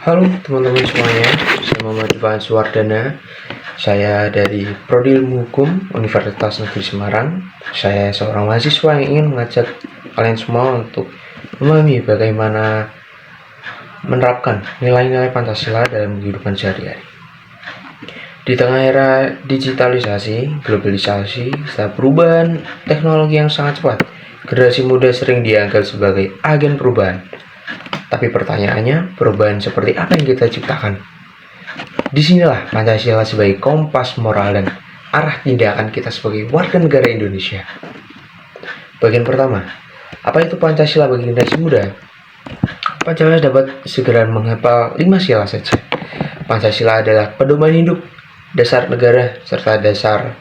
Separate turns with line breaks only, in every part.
Halo teman-teman semuanya, saya Muhammad Ivan Suwardana. Saya dari Prodi Ilmu Hukum Universitas Negeri Semarang. Saya seorang mahasiswa yang ingin mengajak kalian semua untuk memahami bagaimana menerapkan nilai-nilai Pancasila dalam kehidupan sehari-hari. Di tengah era digitalisasi, globalisasi, serta perubahan teknologi yang sangat cepat, generasi muda sering dianggap sebagai agen perubahan. Tapi pertanyaannya, perubahan seperti apa yang kita ciptakan? Disinilah Pancasila sebagai kompas moral dan arah tindakan kita sebagai warga negara Indonesia. Bagian pertama, apa itu Pancasila bagi generasi muda? Pancasila dapat segera menghafal 5 sila saja. Pancasila adalah pedoman hidup, dasar negara, serta dasar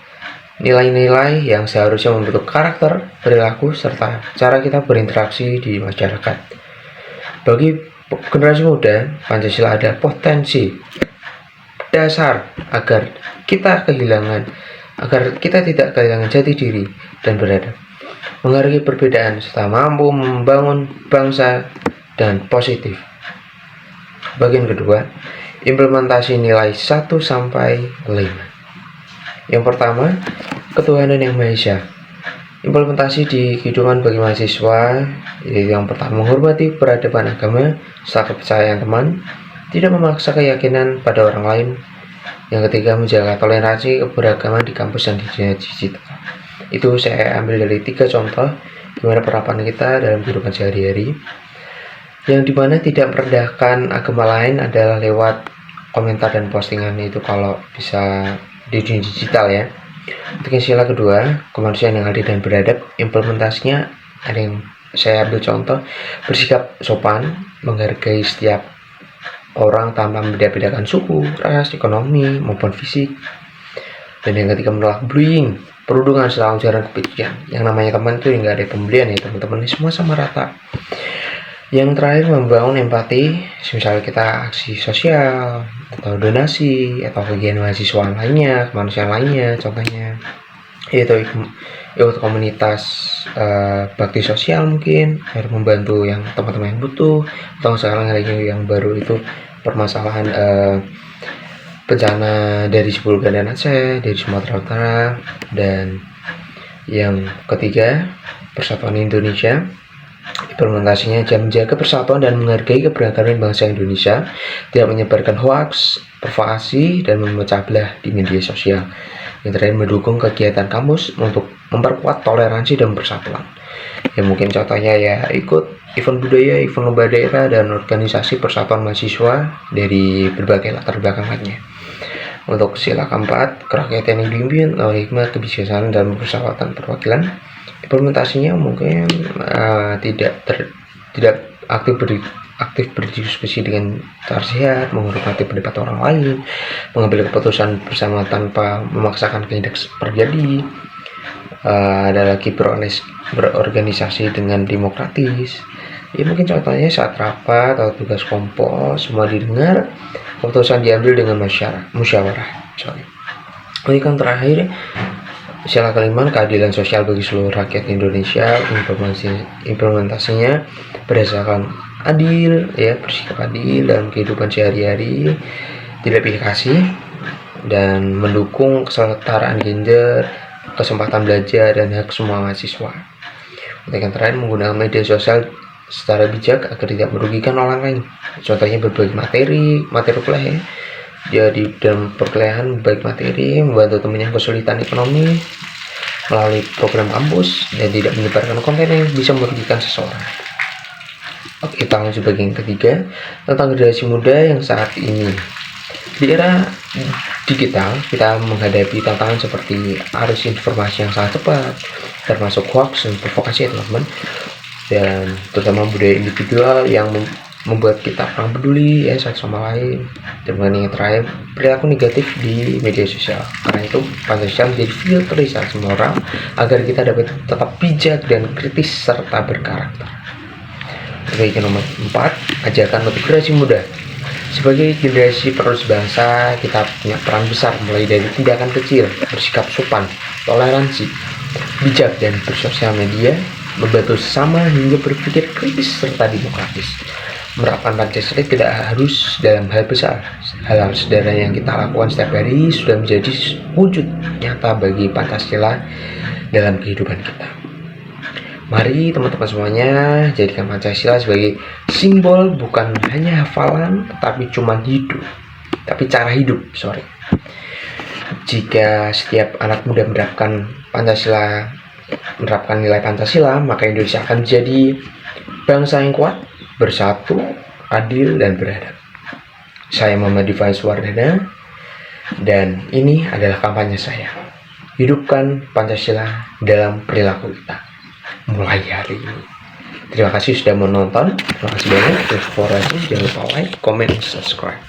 nilai-nilai yang seharusnya membentuk karakter, perilaku, serta cara kita berinteraksi di masyarakat. Bagi generasi muda, Pancasila adalah potensi dasar agar kita tidak kehilangan jati diri dan beradab, menghargai perbedaan serta mampu membangun bangsa dan positif. Bagian kedua, implementasi nilai 1 sampai 5. Yang pertama, ketuhanan yang Maha Esa. Implementasi di kehidupan bagi mahasiswa, yaitu yang pertama menghormati peradaban agama serta kepercayaan teman, tidak memaksa keyakinan pada orang lain. Yang ketiga, menjaga toleransi keberagaman di kampus dan di dunia digital. Itu saya ambil dari 3 contoh gimana penerapan kita dalam kehidupan sehari-hari. Yang dimana tidak merendahkan agama lain adalah lewat komentar dan postingan, itu kalau bisa di dunia digital ya. Untuk yang sila kedua, kemanusiaan yang adil dan beradab, implementasinya ada yang saya ambil contoh, bersikap sopan, menghargai setiap orang tanpa membeda-bedakan suku, ras, ekonomi, maupun fisik. Dan yang ketiga, menolak bullying, perundungan serta ujaran kebencian. Yang namanya teman itu nggak ada pembelian ya teman-teman, semua sama rata. Yang terakhir, membangun empati, misalnya kita aksi sosial atau donasi atau kegiatan mahasiswa lainnya, kemanusiaan lainnya, contohnya yaitu ikut komunitas bakti sosial, mungkin agar membantu yang teman-teman yang butuh, atau sekarang lagi yang baru itu permasalahan bencana dari 10 Gandaan Aceh, dari Sumatera Utara. Dan yang ketiga, Persatuan Indonesia. Implementasinya menjaga persatuan dan menghargai keberagaman bangsa Indonesia, tidak menyebarkan hoaks, provokasi, dan memecah belah di media sosial. Yang terakhir, mendukung kegiatan kampus untuk memperkuat toleransi dan persatuan. Ya mungkin contohnya ya ikut event budaya, event lomba daerah, dan organisasi persatuan mahasiswa dari berbagai latar belakang lainnya. Untuk sila keempat, kerakyatan yang dipimpin oleh hikmat, kebijaksanaan, dan persahabatan perwakilan. Implementasinya mungkin tidak aktif berdiskusi dengan cara sehat, menghormati pendapat orang lain, mengambil keputusan bersama tanpa memaksakan kehendak pribadi. Ada lagi berorganisasi dengan demokratis. Ya mungkin contohnya saat rapat atau tugas kompos, semua didengar, keputusan diambil dengan musyawarah. Yang terakhir, sila kelima, keadilan sosial bagi seluruh rakyat Indonesia. Implementasinya berdasarkan adil, ya, bersikap adil dalam kehidupan sehari-hari, tidak pilih kasih, dan mendukung kesetaraan gender, kesempatan belajar, dan hak semua mahasiswa. Untuk yang terakhir, menggunakan media sosial secara bijak agar tidak merugikan orang lain. Contohnya berbagi materi kuliah ya. Jadi dalam perkuliahan baik materi, membantu teman yang kesulitan ekonomi melalui program kampus, dan tidak menyebarkan konten yang bisa merugikan seseorang. Oke, kita lanjut bagian ketiga tentang generasi muda yang saat ini. Di era digital, kita menghadapi tantangan seperti arus informasi yang sangat cepat, termasuk hoax dan provokasi ya teman-teman, dan terutama budaya individual yang membuat kita kurang peduli ya satu sama lain. Dan yang terakhir, perilaku negatif di media sosial. Karena itu Pancasila menjadi filter di saat semua orang agar kita dapat tetap bijak dan kritis serta berkarakter. Baik, nomor 4, ajakan untuk generasi muda. Sebagai generasi penerus bangsa, kita punya peran besar mulai dari tindakan kecil, bersikap sopan, toleransi, bijak, dan bersosial media, membantu sesama hingga berpikir kritis serta demokratis. menerapkan Pancasila tidak harus dalam hal besar. Hal-hal sederhana yang kita lakukan setiap hari sudah menjadi wujud nyata bagi Pancasila dalam kehidupan kita. Mari teman-teman semuanya jadikan Pancasila sebagai simbol, bukan hanya hafalan, tapi cara hidup. Jika setiap anak muda menerapkan nilai Pancasila, maka Indonesia akan menjadi bangsa yang kuat, bersatu, adil, dan beradab. Saya Muhammad Divans Wardana, dan ini adalah kampanye saya. Hidupkan Pancasila dalam perilaku kita mulai hari ini. Terima kasih sudah menonton. Terima kasih banyak. Jangan lupa like, comment, subscribe.